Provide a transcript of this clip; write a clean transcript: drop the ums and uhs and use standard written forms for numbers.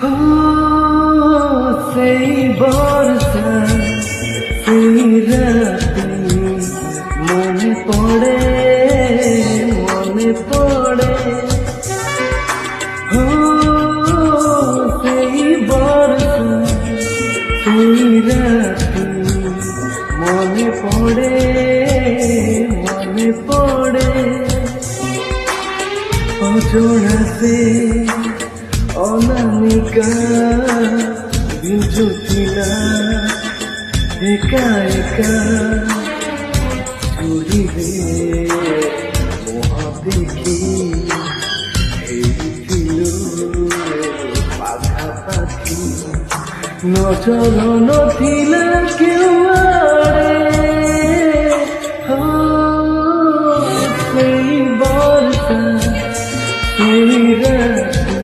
ও সেই বর্ষা সেই রাতে মনে পড়ে ও সেই বর্ষা সেই রাতে মনে পড়ে অজোড়াতে অনামিকা বিজুতিলা একা একা চুরিবে মহাদেখি হেইছিল পাখাপাখি নজর নথিলা কেউ আড়ে